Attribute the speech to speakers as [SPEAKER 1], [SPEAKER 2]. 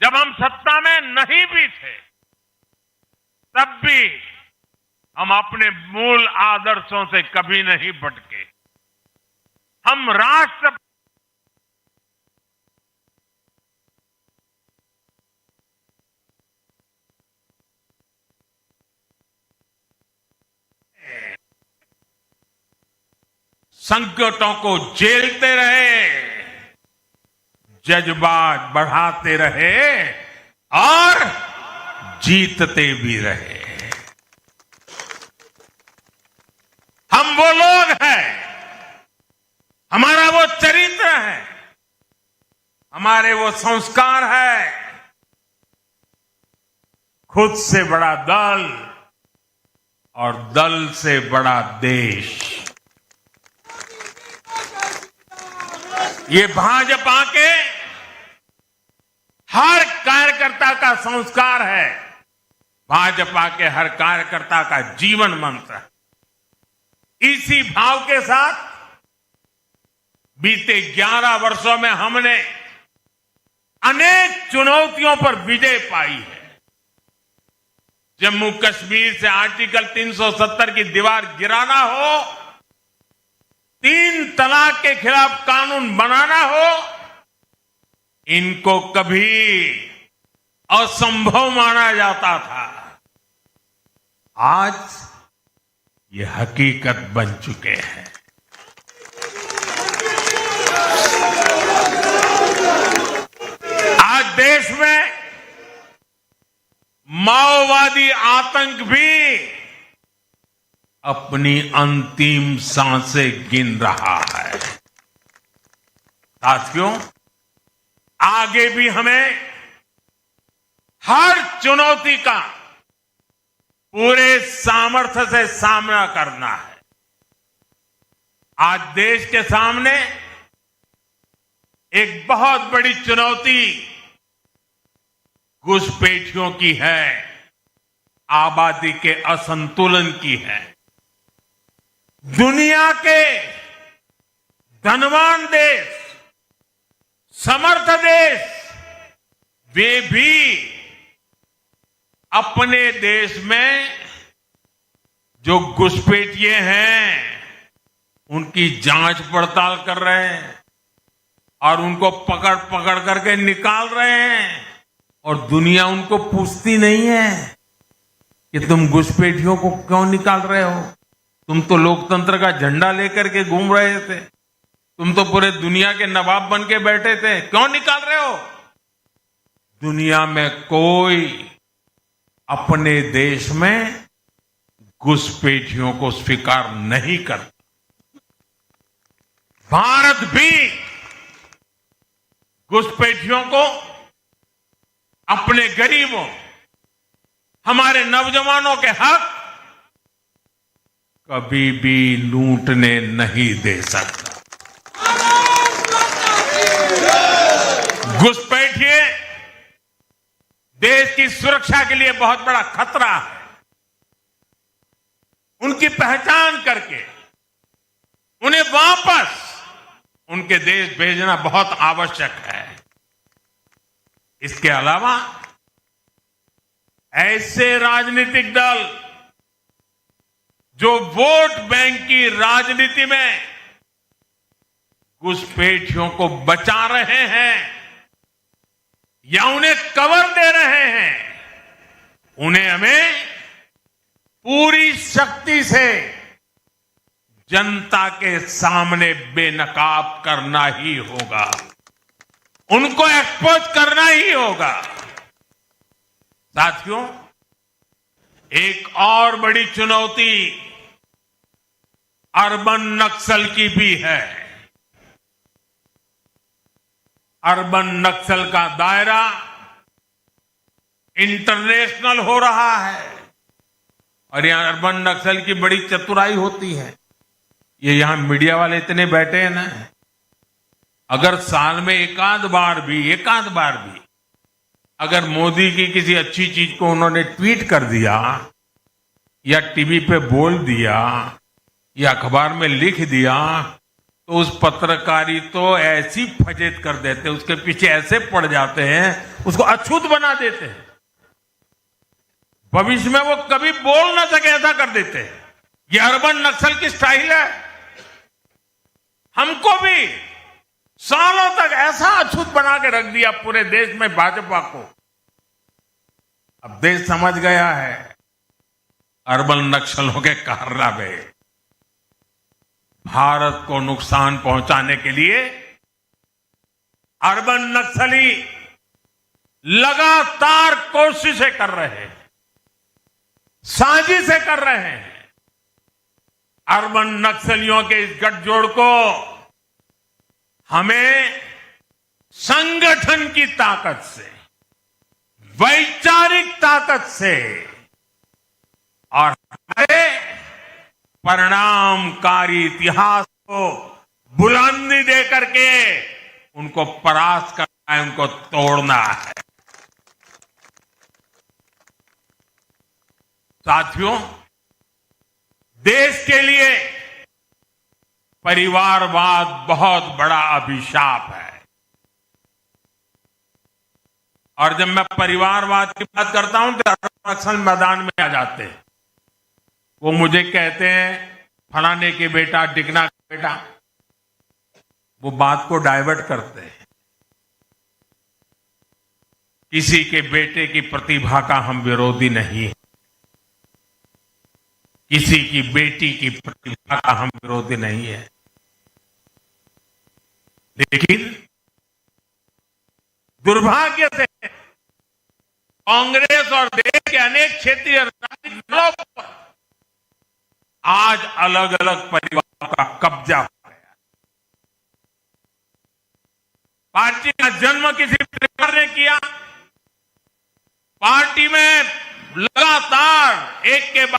[SPEAKER 1] जब हम सत्ता में नहीं भी थे, तब भी हम अपने मूल आदर्शों से कभी नहीं भटके। हम राष्ट्र संकटों को झेलते रहे, जज्बात बढ़ाते रहे और जीतते भी रहे। हम वो लोग हैं, हमारा वो चरित्र है, हमारे वो संस्कार है। खुद से बड़ा दल और दल से बड़ा देश, ये भाजपा के हर कार्यकर्ता का संस्कार है, भाजपा के हर कार्यकर्ता का जीवन मंत्र है। इसी भाव के साथ बीते 11 वर्षों में हमने अनेक चुनौतियों पर विजय पाई है। जम्मू कश्मीर से आर्टिकल 370 की दीवार गिराना हो, 3 तलाक के खिलाफ कानून बनाना हो, इनको कभी असंभव माना जाता था। आज ये हकीकत बन चुके हैं। आज देश में माओवादी आतंक भी अपनी अंतिम सांसें गिन रहा है। साथियों, आगे भी हमें हर चुनौती का पूरे सामर्थ्य से सामना करना है। आज देश के सामने एक बहुत बड़ी चुनौती घुसपैठियों की है, आबादी के असंतुलन की है। दुनिया के धनवान देश, समर्थ देश, वे भी अपने देश में जो घुसपैठिए हैं उनकी जांच पड़ताल कर रहे हैं और उनको पकड़ पकड़ करके निकाल रहे हैं, और दुनिया उनको पूछती नहीं है कि तुम घुसपैठियों को क्यों निकाल रहे हो। तुम तो लोकतंत्र का झंडा लेकर के घूम रहे थे, तुम तो पूरे दुनिया के नवाब बन के बैठे थे, क्यों निकाल रहे हो। दुनिया में कोई अपने देश में घुसपैठियों को स्वीकार नहीं करता। भारत भी घुसपैठियों को अपने गरीबों, हमारे नौजवानों के हक कभी भी लूटने नहीं दे सकता। घुसपैठिए देश की सुरक्षा के लिए बहुत बड़ा खतरा है। उनकी पहचान करके उन्हें वापस उनके देश भेजना बहुत आवश्यक है। इसके अलावा ऐसे राजनीतिक दल जो वोट बैंक की राजनीति में घुसपैठियों को बचा रहे हैं या उन्हें कवर दे रहे हैं, उन्हें हमें पूरी शक्ति से जनता के सामने बेनकाब करना ही होगा, उनको एक्सपोज करना ही होगा। साथियों, एक और बड़ी चुनौती अर्बन नक्सल की भी है। अर्बन नक्सल का दायरा इंटरनेशनल हो रहा है और यहां अर्बन नक्सल की बड़ी चतुराई होती है। ये यहां मीडिया वाले इतने बैठे हैं ना, अगर साल में एकाध बार भी अगर मोदी की किसी अच्छी चीज को उन्होंने ट्वीट कर दिया या टीवी पे बोल दिया या अखबार में लिख दिया तो उस पत्रकारी तो ऐसी फजेत कर देते, उसके पीछे ऐसे पड़ जाते हैं, उसको अछूत बना देते हैं। भविष्य में वो कभी बोल ना सके ऐसा कर देते हैं। ये अर्बन नक्सल की स्टाइल है। हमको भी सालों तक ऐसा अछूत बना के रख दिया पूरे देश में भाजपा को। अब देश समझ गया है अर्बन नक्सलों के कारनामे। भारत को नुकसान पहुंचाने के लिए अर्बन नक्सली लगातार कोशिशें कर रहे हैं, साजिशें कर रहे हैं। अर्बन नक्सलियों के इस गठजोड़ को हमें संगठन की ताकत से, वैचारिक ताकत से और हमारे परिणामकारी इतिहास को बुलंदी दे करके उनको परास्त करना है, उनको तोड़ना है। साथियों, देश के लिए परिवारवाद बहुत बड़ा अभिशाप है। और जब मैं परिवारवाद की बात करता हूं तो नक्सल मैदान में आ जाते हैं। वो मुझे कहते हैं फलाने के बेटा, डिगना का बेटा। वो बात को डाइवर्ट करते हैं। किसी के बेटे की प्रतिभा का हम विरोधी नहीं है, किसी की बेटी की प्रतिभा का हम विरोधी नहीं है, लेकिन दुर्भाग्य से कांग्रेस और देश के अनेक क्षेत्रीय राजनीतिक दलों पर आज अलग अलग परिवारों का कब्जा हो गया। पार्टी का जन्म किसी परिवार ने किया, पार्टी में लगातार एक के बाद